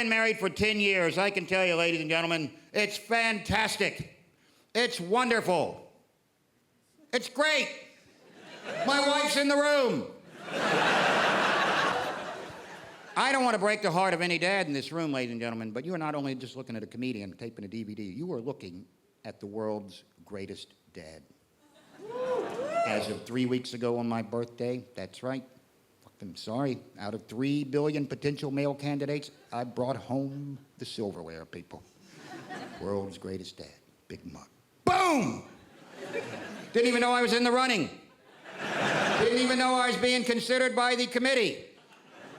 been married for 10 years. I can tell you, ladies and gentlemen, it's fantastic. It's wonderful. It's great. My wife's in the room. I don't want to break the heart of any dad in this room, ladies and gentlemen, but you are not only just looking at a comedian taping a DVD, you are looking at the world's greatest dad. As of 3 weeks ago on my birthday, that's right. I'm sorry, out of 3 billion potential male candidates, I brought home the silverware, people. World's greatest dad, big mug. Boom! Didn't even know I was in the running. Didn't even know I was being considered by the committee.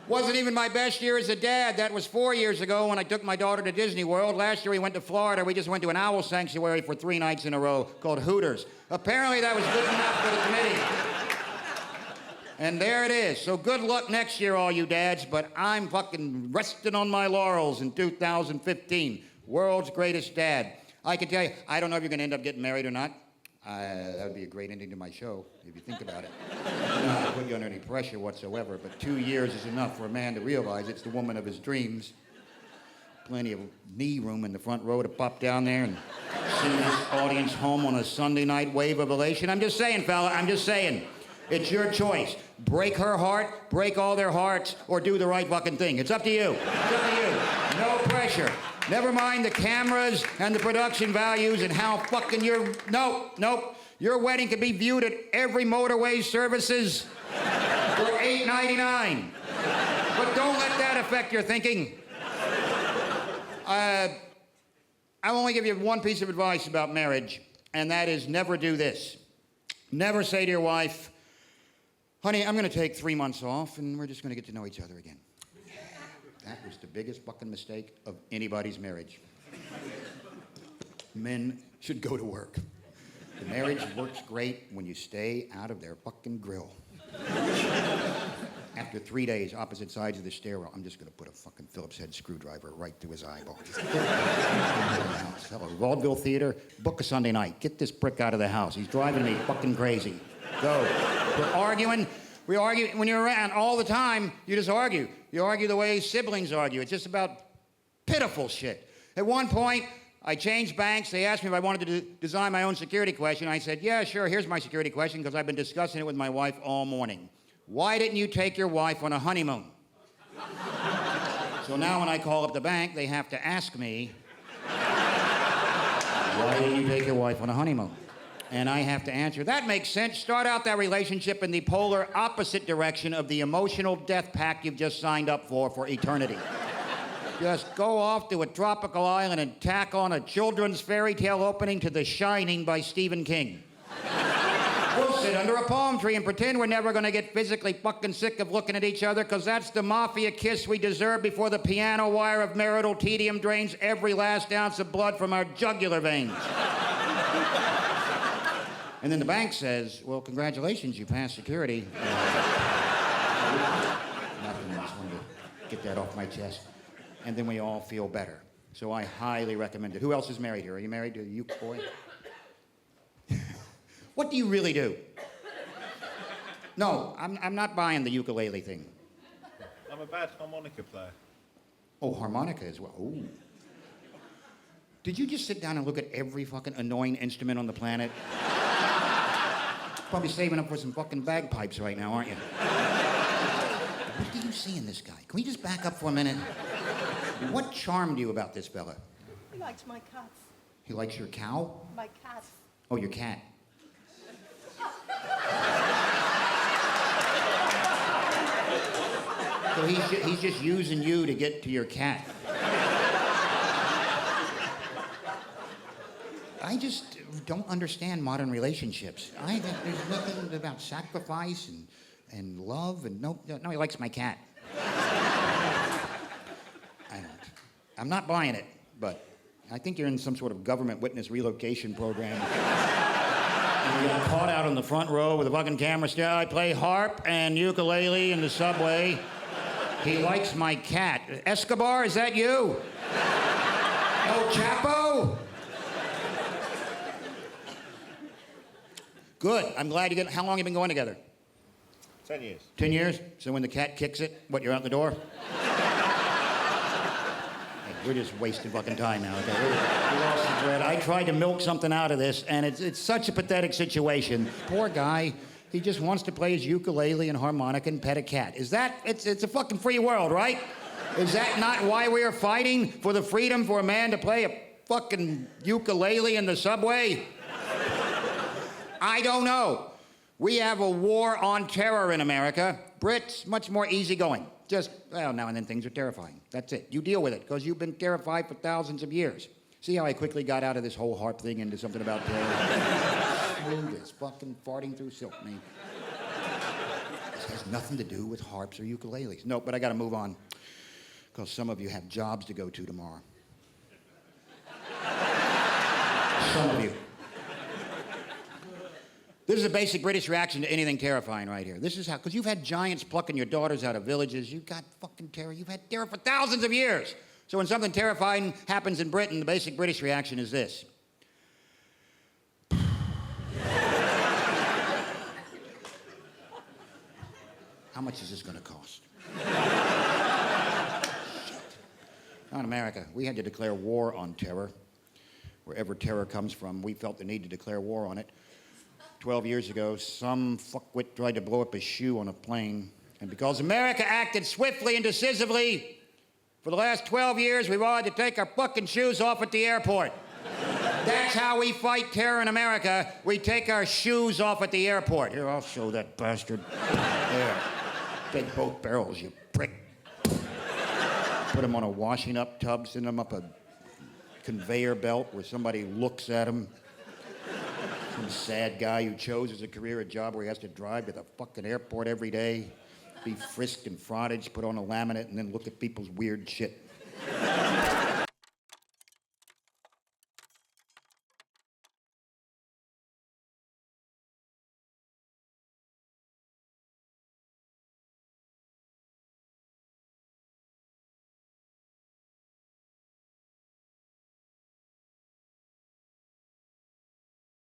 Wasn't even my best year as a dad. That was 4 years ago when I took my daughter to Disney World. Last year we went to Florida. We just went to an owl sanctuary for 3 nights in a row called Hooters. Apparently that was good enough for the committee. And there it is. So good luck next year, all you dads, but I'm fucking resting on my laurels in 2015. World's greatest dad. I can tell you, I don't know if you're going to end up getting married or not. That would be a great ending to my show, if you think about it. Not to put you under any pressure whatsoever, but 2 years is enough for a man to realize it's the woman of his dreams. Plenty of knee room in the front row to pop down there and send this audience home on a Sunday night wave of elation. I'm just saying, fella, I'm just saying. It's your choice. Break her heart, break all their hearts, or do the right fucking thing. It's up to you. It's up to you. No pressure. Never mind the cameras and the production values and how fucking your... Nope. Your wedding could be viewed at every motorway services for $8.99. But don't let that affect your thinking. I only give you one piece of advice about marriage, and that is never do this. Never say to your wife, honey, I'm going to take 3 months off, and we're just going to get to know each other again. That was the biggest fucking mistake of anybody's marriage. Men should go to work. The marriage works great when you stay out of their fucking grill. After 3 days, opposite sides of the stairwell, I'm just going to put a fucking Phillips head screwdriver right through his eyeball. Hello, Vaudeville Theater, book a Sunday night. Get this prick out of the house. He's driving me fucking crazy. Go. We're arguing. We argue. When you're around all the time, you just argue. You argue the way siblings argue. It's just about pitiful shit. At one point, I changed banks. They asked me if I wanted to design my own security question. I said, yeah, sure, here's my security question, because I've been discussing it with my wife all morning. Why didn't you take your wife on a honeymoon? So now when I call up the bank, they have to ask me, why didn't you take your wife on a honeymoon? And I have to answer, that makes sense. Start out that relationship in the polar opposite direction of the emotional death pact you've just signed up for eternity. Just go off to a tropical island and tack on a children's fairy tale opening to The Shining by Stephen King. We'll sit under a palm tree and pretend we're never going to get physically fucking sick of looking at each other, because that's the mafia kiss we deserve before the piano wire of marital tedium drains every last ounce of blood from our jugular veins. And then the bank says, well, congratulations, you passed security. Nothing, I just wanted to get that off my chest. And then we all feel better. So I highly recommend it. Who else is married here? Are you married to a uke boy? What do you really do? No, I'm not buying the ukulele thing. I'm a bad harmonica player. Oh, harmonica as well. Ooh. Did you just sit down and look at every fucking annoying instrument on the planet? Probably saving up for some fucking bagpipes right now, aren't you? What do you see in this guy? Can we just back up for a minute? What charmed you about this fella? He likes my cats. He likes your cow? My cats. Oh, your cat. So he's just using you to get to your cat. I just don't understand modern relationships. I think there's nothing about sacrifice and love and no, he likes my cat. I'm not buying it, but I think you're in some sort of government witness relocation program. And you got caught out in the front row with a fucking camera still. I play harp and ukulele in the subway. He likes my cat. Escobar, is that you? El Chapo? Good. I'm glad you get. How long have you been going together? 10 years. 10 years? So when the cat kicks it, what, you're out the door? We're just wasting fucking time now, okay? We lost the thread. I tried to milk something out of this, and it's such a pathetic situation. Poor guy. He just wants to play his ukulele and harmonica and pet a cat. Is that... It's a fucking free world, right? Is that not why we are fighting for the freedom for a man to play a fucking ukulele in the subway? I don't know. We have a war on terror in America. Brits, much more easygoing. Just, well, now and then things are terrifying. That's it. You deal with it, because you've been terrified for thousands of years. See how I quickly got out of this whole harp thing into something about terror? Smooth as fucking farting through silk, man. This has nothing to do with harps or ukuleles. No, but I gotta move on, because some of you have jobs to go to tomorrow. Some of you. This is a basic British reaction to anything terrifying right here. This is how, because you've had giants plucking your daughters out of villages. You've got fucking terror. You've had terror for thousands of years. So when something terrifying happens in Britain, the basic British reaction is this. How much is this going to cost? Shit. Not in America. We had to declare war on terror. Wherever terror comes from, we felt the need to declare war on it. 12 years ago, some fuckwit tried to blow up his shoe on a plane. And because America acted swiftly and decisively, for the last 12 years, we've all had to take our fucking shoes off at the airport. That's how we fight terror in America. We take our shoes off at the airport. Here, I'll show that bastard. There. Take both barrels, you prick. Put them on a washing up tub, send them up a conveyor belt where somebody looks at them. Some sad guy who chose as a career a job where he has to drive to the fucking airport every day, be frisked and frottage, put on a laminate, and then look at people's weird shit.